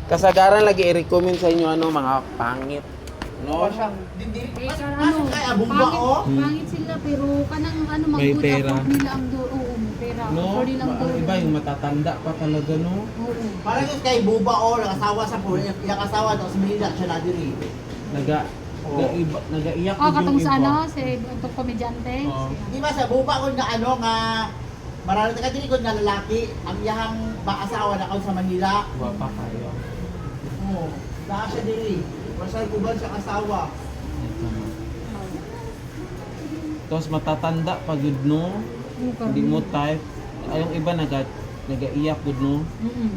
Kasagaran lagi i-recommend sa inyo ano mga pangit. No? Hindi. Eh, Mas ano, kaya bumba oh. pangit sila pero kanang ano May mag-good pera. afford nila ang do, oo, may pera. No? Afford nila ang do. Ang iba yung matatanda pa talaga no. Oo. Parang yung kay Buba oh, nakasawa sa puno, yung asawa tapos Manila siya na diri. Nagaiyak Oh, yung katong sa iba. ano, si itong komedyante. Oo. Di ba sa Buba ko nga ano nga marami ka diri ko nga lalaki, ang iyang asawa na sa Manila. Wapa kayo. Oo. Daan siya diri. Masal kuban siya asawa. Tapos matatanda pa gud no. Hindi mo type. Ay, yung iba nagaiyak gud no.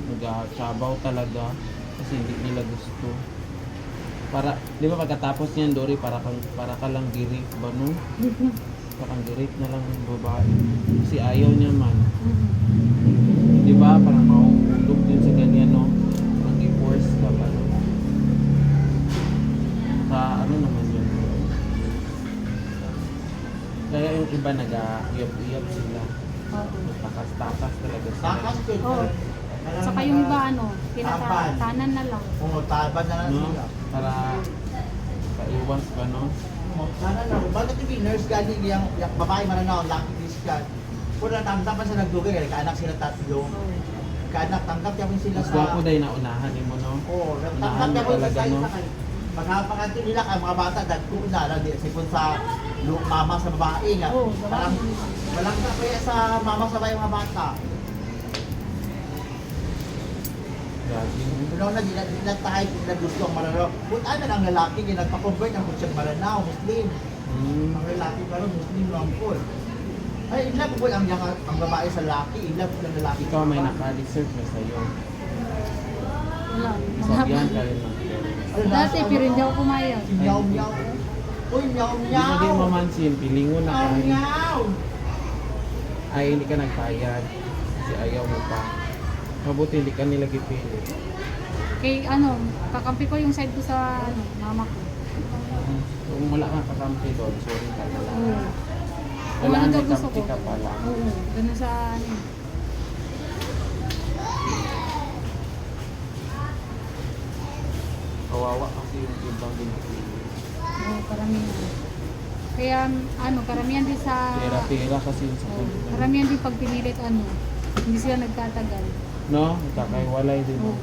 Nagasabaw talaga kasi hindi nila gusto. Para, di ba pagkatapos niyan Dory, para ka lang girip ba no? Parang girip na lang yung babae. Kasi ayaw niya man. Di ba? Parang mahuhulog din sa ganyan no. Parang i-force ka ba no? Sa ano naman yun. Kaya yung iba nag-iyap-iyap sila. Takas-takas talaga sila. Takas ko. Oo. Saka yung iba ano, pinatatanan na lang. Oo, taban na lang No? sila. Para paiwas ba no? Sana na, bakit yung nurse gani yung babae mananaw, lucky Christian. Kung natangkap pa sa nagdugay, kaya kaanak sila tatlo. Kaanak, tangkap yamin sila Mas sa... gwapo dahil naunahan mo no? Oo, Unahan tangkap mo yamin talaga sa no? isa. Pagkapangatin nila kay mga bata, dagko na lang din. Sipon sa mama sa babae nga. Oo, Parang walang kaya sa mama sa babae mga bata. Gagi no? Pero na, di na tayo na gusto ang maranaw. Buta na ang lalaki, nagpa-convert ang kutsang maranaw, Muslim. Ang lalaki pa rin, Muslim lang po. Ay, ilan po ang babae sa lalaki, ilan po ang lalaki. Ikaw may naka-reserve na sa'yo. Wala. Sabihan ka rin ng Dati pero hindi ako pumayag. Si Meow Meow. Uy, Meow Hindi mo din Meow. mamansin, pilingon na Meow kahit. Meow. Ay, hindi ka nagbayad. Kasi ayaw mo pa. Mabuti hindi ka nila gipilit. Kay ano, kakampi ko yung side ko sa ano, mama ko. Kung wala kang kakampi doon, sorry ka na lang. Oo. Kung Wala ano may daw gusto kampi ko. ka pala. Oo, ganun sa ano. Kawawa kasi yung ibang ginipilit. Oo, karamihan. Kaya ano, karamihan din sa... Pera-pera kasi yung sa Oo, kulit. karamihan din pag pinilit ano, hindi sila nagtatagal. No? Nagkakaiwalay din. Oo.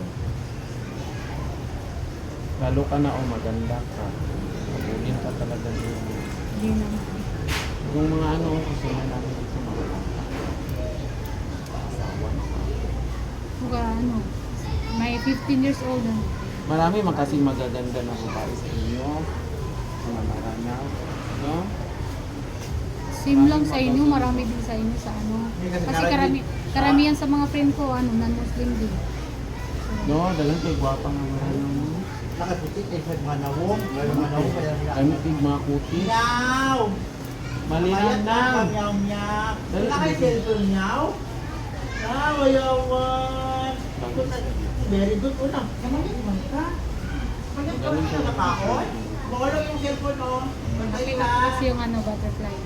Lalo ka na maganda ka. Pabulin ka talaga din. Hindi naman. Yung mga ano, gusto na namin dito mga bata. Asawa na ka. Kung ano, may 15 years old na. Marami man kasing magaganda na babae sa inyo. Mga maranaw. No? Same lang sa inyo, marami din sa inyo sa ano. Kasi karamihan sa mga friend ko, ano, non-Muslim din. No, dalang kay gwapa nga maranaw mo. Nakaputik ay sa mga nawong. Mga nawong kaya nila. Kami tig mga kuti. Meow. Malinaw na. Meow Meow. Wala kayo cellphone Meow? Ayawan. Very good una. Kamali man ka. Maganda ka na nakakaon. Mawala yung cellphone mo. Pantay na. Kasi yung ano, butterfly.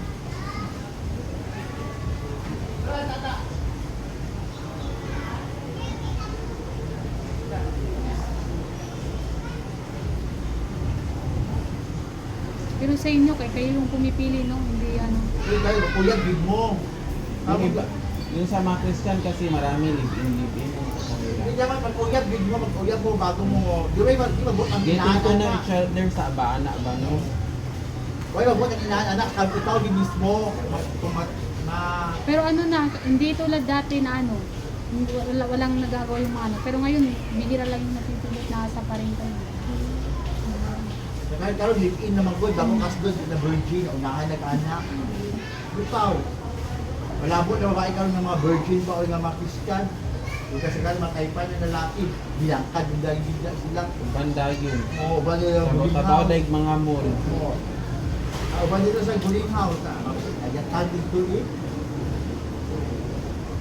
Pero sa inyo, kayo yung pumipili, no? Hindi ano. Hindi kayo, kuya, big mo. Yung iba, yung sa mga Christian kasi marami live-in sa kanila. Hindi naman, pag-uyab, big mo, mag-uyab mo, bago mo. Di ba, mag-buot ang Getting to know inaanak. each other sa abana ba no? Huwag mag-buot ang inaanak. Kung ikaw din mismo, Pero ano na, hindi tulad dati na ano, walang nagagawa yung mga ano. Pero ngayon, bihira lang yung napipilit na asa pa rin kayo. Kahit karoon, live-in naman ko, bago kasdos na virgin, unahan nag-anak. Bitaw. Malabo na babae karoon ng mga virgin pa o ng mga Christian. Yung kasi karoon mga kaipan na lalaki, bilangkad yung dahil sila. Banda yun. Oo, ba nila yung guling Tabaw house? daig mga mall. Oo. Ba nila sa guling house? Ayan, tagig to eh.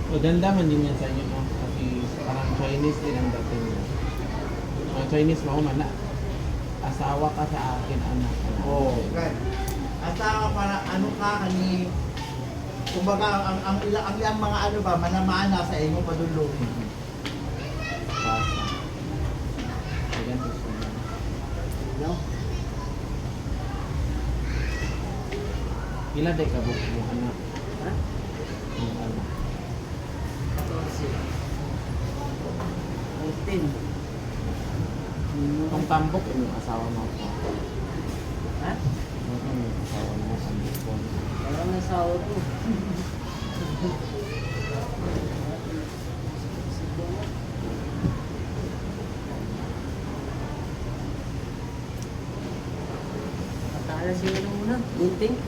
Maganda man din yan sa inyo no? Kasi parang Chinese din ang dating niya. Mga Chinese mo man na. Asawa ka sa akin, anak. Oo, okay. At para ano ka kani kumbaga ang ilang mga ano ba manamana sa inyo padulong. Basta. Ila day ka buko mo anak. Ha? Yung anak. 14. 14. Ang tambok yung asawa mo ko. Ha? Yung asawa mo tambok ko. Walang asawa ko. Patala siya nung muna. Gunting.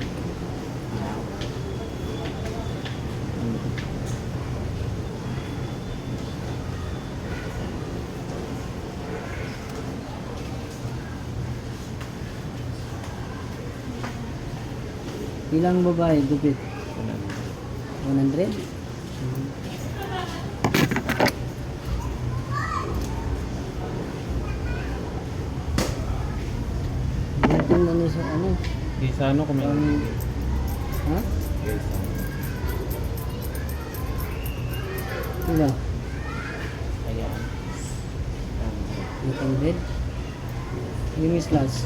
Ilang babae gupit? 100? Gunting na niya sa ano? Isa ano kung may Ha? Isa. Ilang? Ayan. 800? Yung Miss Laz?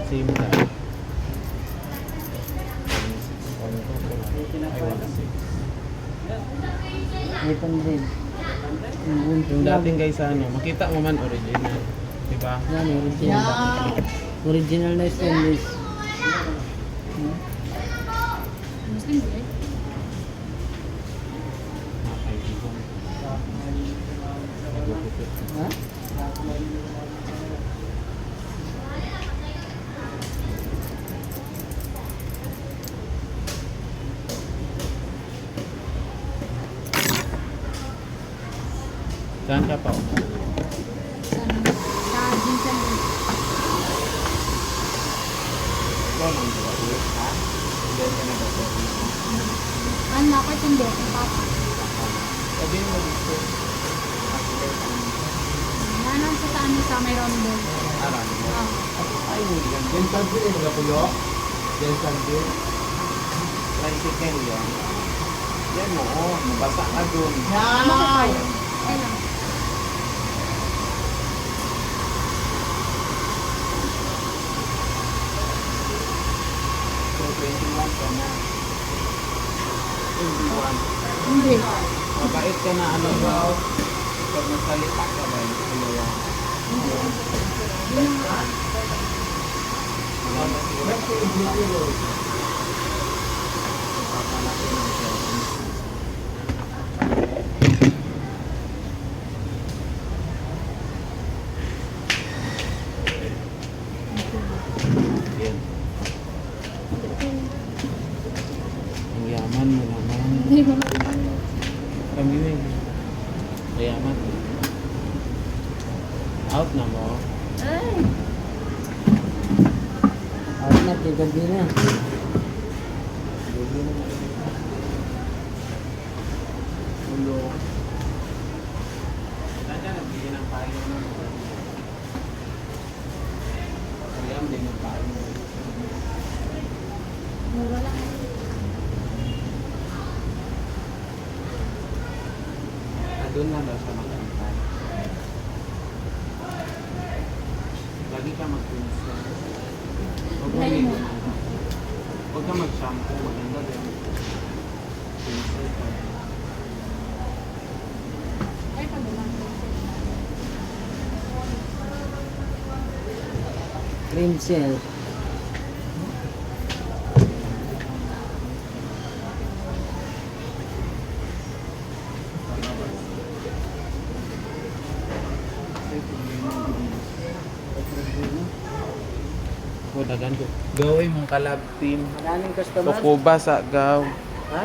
Same lang. Ay, 1.6. 800. Yung gunting. Yung dating guys ano, makita mo man original. Diba? Yan, original. Original na stainless. Muslim ba eh? Nakaibigan. Nagugupit. Ha? Saan ka pa? Sa ano? Sa Jinsan din. Ikaw nang gawin, ha? Hindi ka na gawin. Ano ako sundo? Ang papa. Sabihin mo dito. Nanan sa ano sa may rondo. Aram mo. Ay, hindi yan. Yan sandir eh, mga puyo. Yan sandir. Tricycle yan. Yan mo, oh. Mabasa ka dun. Yan! Kailan? So, 21 ka na. 21. Hindi. Mabait ka na ano ba? Pag masalita ka ba? Ano yan? Yan. Ang yaman mo naman. Hindi ko naman. Kami yun. Mayaman. Out na mo. Ay! Out na, gabi na. Ulo. Nandiyan, nagbigyan ng payo na. Kaya din ng payo. Mura lang. Doon na daw siya magkantay. Lagi ka mag-pinsa. Huwag mo Ngayon mo. Huwag ka mag-shampoo. Maganda din. Pinsa ka. Ay, pagulang. Cream shell. Dagan ko. Gawin mong kalab team. Maraming customer. Kukuba sa gaw. Ha?